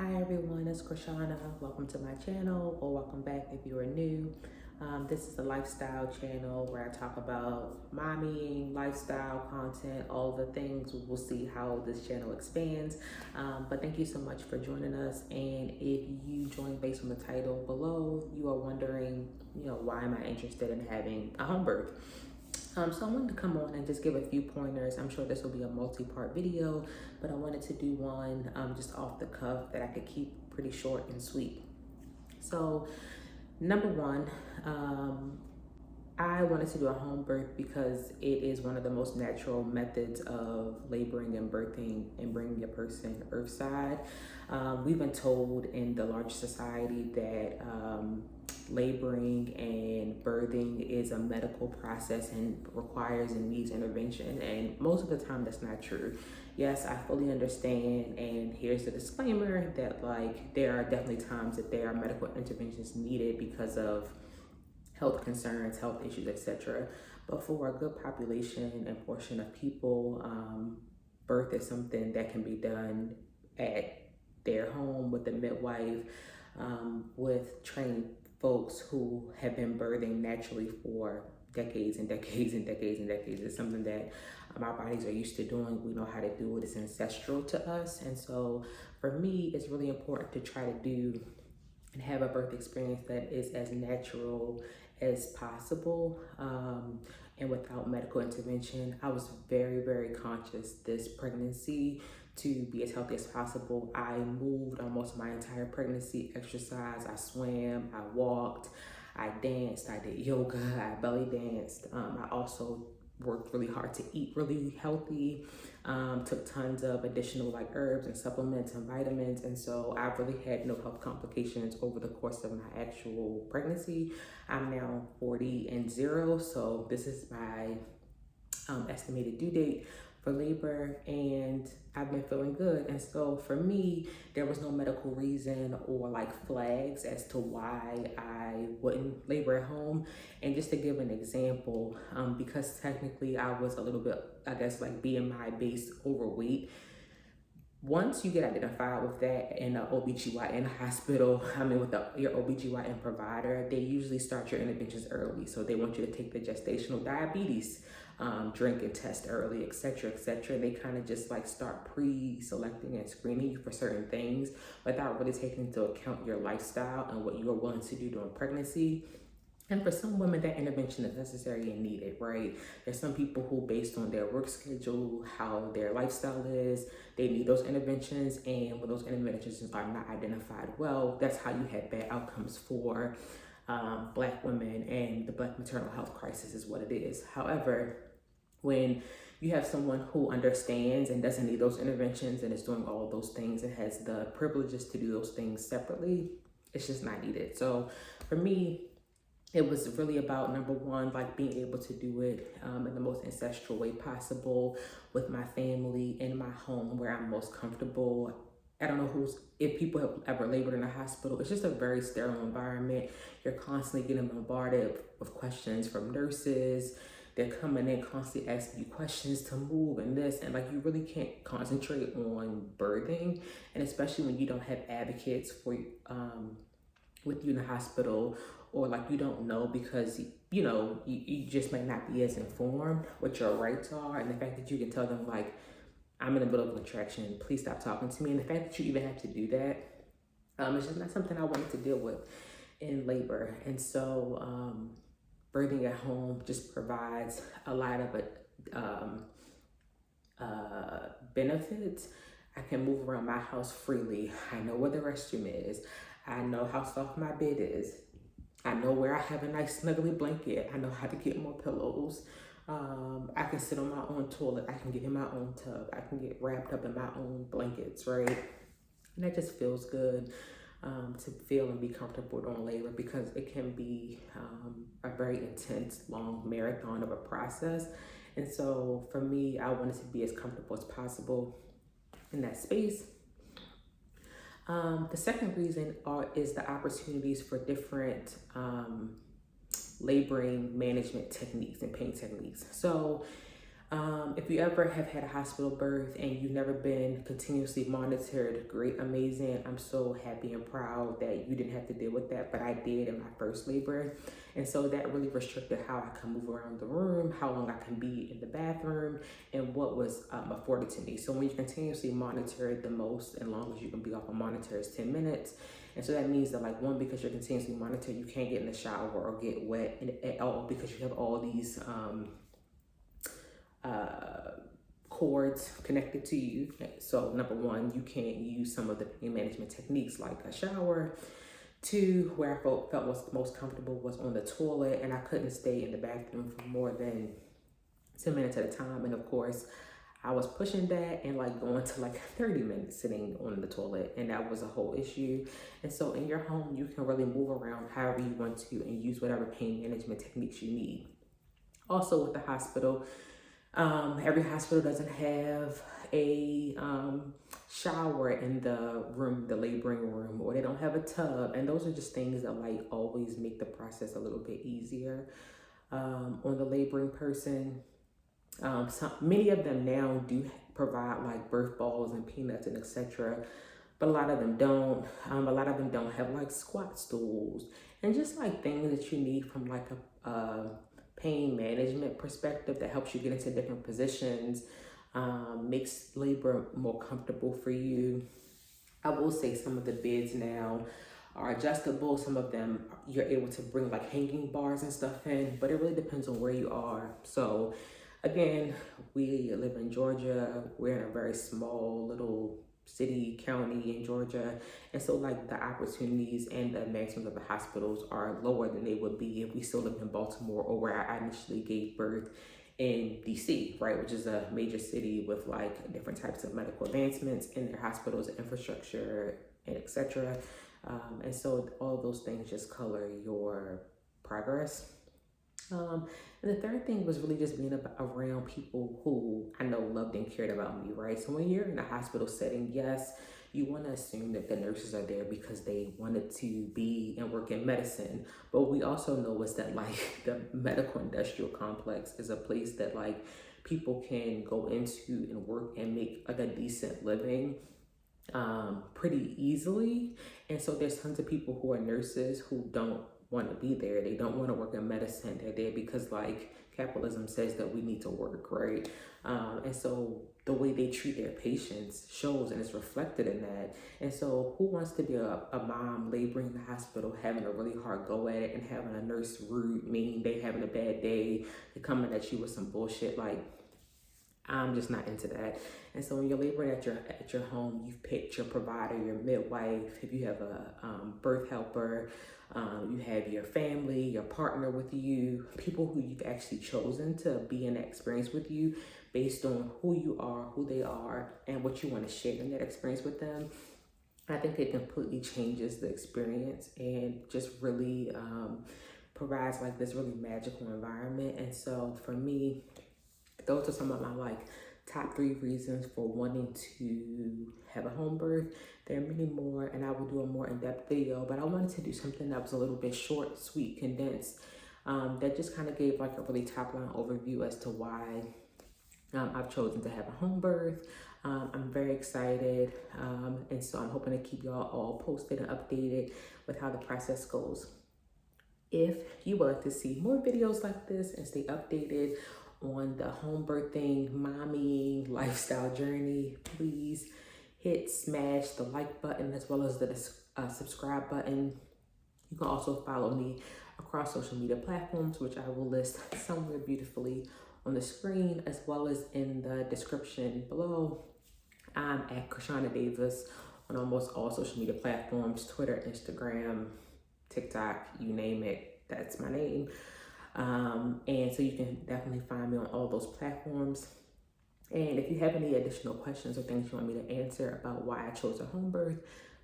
Hi everyone, it's Krishana. Welcome to my channel, or welcome back if you are new. This is a lifestyle channel where I talk about mommying, lifestyle content, all the things. We'll see how this channel expands. But thank you so much for joining us. And if you joined based on the title below, you are wondering, why am I interested in having a home birth? So I wanted to come on and just give a few pointers. I'm sure this will be a multi-part video, but I wanted to do one just off the cuff that I could keep pretty short and sweet. So number one, I wanted to do a home birth because it is one of the most natural methods of laboring and birthing and bringing a person earthside. We've been told in the large society that laboring and birthing is a medical process and requires and needs intervention, and most of the time that's not true. Yes, I fully understand, and here's the disclaimer that there are definitely times that there are medical interventions needed because of health concerns, health issues, etc. But for a good population and portion of people, birth is something that can be done at their home with a midwife, with trained folks who have been birthing naturally for decades and decades and decades and decades. It's something that our bodies are used to doing. We know how to do it. It's ancestral to us. And so for me, it's really important to try to do and have a birth experience that is as natural as possible, and without medical intervention. I was very, very conscious this pregnancy to be as healthy as possible. I moved almost my entire pregnancy, exercised, I swam, I walked, I danced, I did yoga, I belly danced. I also worked really hard to eat really healthy, took tons of additional herbs and supplements and vitamins. And so I really had no health complications over the course of my actual pregnancy. I'm now 40 and 0. So this is my estimated due date for labor, and I've been feeling good. And so for me, there was no medical reason or flags as to why I wouldn't labor at home. And just to give an example, because technically I was a little bit, I guess, BMI based overweight. Once you get identified with that in an OBGYN hospital, with your OBGYN provider, they usually start your interventions early. So they want you to take the gestational diabetes drink and test early, etc., etc. And they kind of just start pre-selecting and screening you for certain things without really taking into account your lifestyle and what you are willing to do during pregnancy. And for some women, that intervention is necessary and needed, right? There's some people who, based on their work schedule, how their lifestyle is, they need those interventions. And when those interventions are not identified well, that's how you have bad outcomes for Black women, and the Black maternal health crisis is what it is. However, when you have someone who understands and doesn't need those interventions and is doing all of those things and has the privileges to do those things separately, it's just not needed. So for me, it was really about, number one, being able to do it in the most ancestral way possible with my family in my home where I'm most comfortable. I don't know if people have ever labored in a hospital. It's just a very sterile environment. You're constantly getting bombarded with questions from nurses. They're coming in constantly asking you questions to move and this, and you really can't concentrate on birthing. And especially when you don't have advocates for with you in the hospital, or you don't know because you just may not be as informed what your rights are. And the fact that you can tell them I'm in the middle of a contraction, please stop talking to me, and the fact that you even have to do that, it's just not something I wanted to deal with in labor. And so birthing at home just provides a lot of benefits. I can move around my house freely. I know where the restroom is. I know how soft my bed is. I know where I have a nice snuggly blanket. I know how to get more pillows. I can sit on my own toilet. I can get in my own tub. I can get wrapped up in my own blankets, right? And that just feels good to feel and be comfortable during labor, because it can be a very intense, long marathon of a process. And so for me, I wanted to be as comfortable as possible in that space. The second reason is the opportunities for different laboring management techniques and pain techniques. So If you ever have had a hospital birth and you've never been continuously monitored, great, amazing. I'm so happy and proud that you didn't have to deal with that, but I did in my first labor. And so that really restricted how I can move around the room, how long I can be in the bathroom, and what was afforded to me. So when you continuously monitor, the most and longest you can be off a monitor is 10 minutes. And so that means that, like, one, because you're continuously monitored, you can't get in the shower or get wet at all because you have all these cords connected to you. So number one, you can't use some of the pain management techniques like a shower. Two, where I felt was most comfortable was on the toilet, and I couldn't stay in the bathroom for more than 10 minutes at a time. And of course, I was pushing that and like going to like 30 minutes sitting on the toilet, and that was a whole issue. And so in your home, you can really move around however you want to and use whatever pain management techniques you need. Also with the hospital, every hospital doesn't have a shower in the room, the laboring room, or they don't have a tub. And those are just things that like always make the process a little bit easier on the laboring person. Many of them now do provide like birth balls and peanuts and etc., but a lot of them don't. A lot of them don't have like squat stools and just like things that you need from like a pain management perspective that helps you get into different positions, makes labor more comfortable for you. I will say some of the beds now are adjustable. Some of them you're able to bring like hanging bars and stuff in, but it really depends on where you are. So again, we live in Georgia. We're in a very small little city, county in Georgia. And so like the opportunities and the advancements of the hospitals are lower than they would be if we still lived in Baltimore or where I initially gave birth in DC, right? Which is a major city with like different types of medical advancements in their hospitals, infrastructure, and etc. And so all of those things just color your progress. And the third thing was really just being around people who I know loved and cared about me, right? So when you're in a hospital setting, yes, you want to assume that the nurses are there because they wanted to be and work in medicine. But what we also know is that like the medical industrial complex is a place that like people can go into and work and make like a decent living pretty easily. And so there's tons of people who are nurses who don't want to be there. They don't want to work in medicine. They're there because like capitalism says that we need to work, right? And so the way they treat their patients shows and is reflected in that. And so who wants to be a mom laboring in the hospital, having a really hard go at it and having a nurse rude, mean, they having a bad day, they coming at you with some bullshit? Like, I'm just not into that. And so when you're laboring at your home, you've picked your provider, your midwife. If you have a birth helper, you have your family, your partner with you, people who you've actually chosen to be in that experience with you based on who you are, who they are, and what you want to share in that experience with them. I think it completely changes the experience and just really provides like this really magical environment. And so for me, those are some of my like top 3 reasons for wanting to have a home birth. There are many more, and I will do a more in-depth video, but I wanted to do something that was a little bit short, sweet, condensed, that just kind of gave like a really top-line overview as to why I've chosen to have a home birth. I'm very excited, and so I'm hoping to keep y'all all posted and updated with how the process goes. If you would like to see more videos like this and stay updated on the home birthing, mommy lifestyle journey, please smash the like button as well as the subscribe button. You can also follow me across social media platforms, which I will list somewhere beautifully on the screen as well as in the description below. I'm at Krishana Davis on almost all social media platforms: Twitter, Instagram, TikTok, you name it, that's my name. And so you can definitely find me on all those platforms. And if you have any additional questions or things you want me to answer about why I chose a home birth,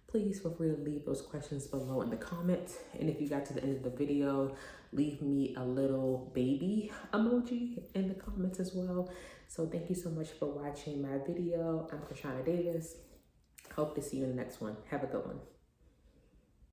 please feel free to leave those questions below in the comments. And if you got to the end of the video, leave me a little baby emoji in the comments as well. So thank you so much for watching my video. I'm Krishana Davis. Hope to see you in the next one. Have a good one.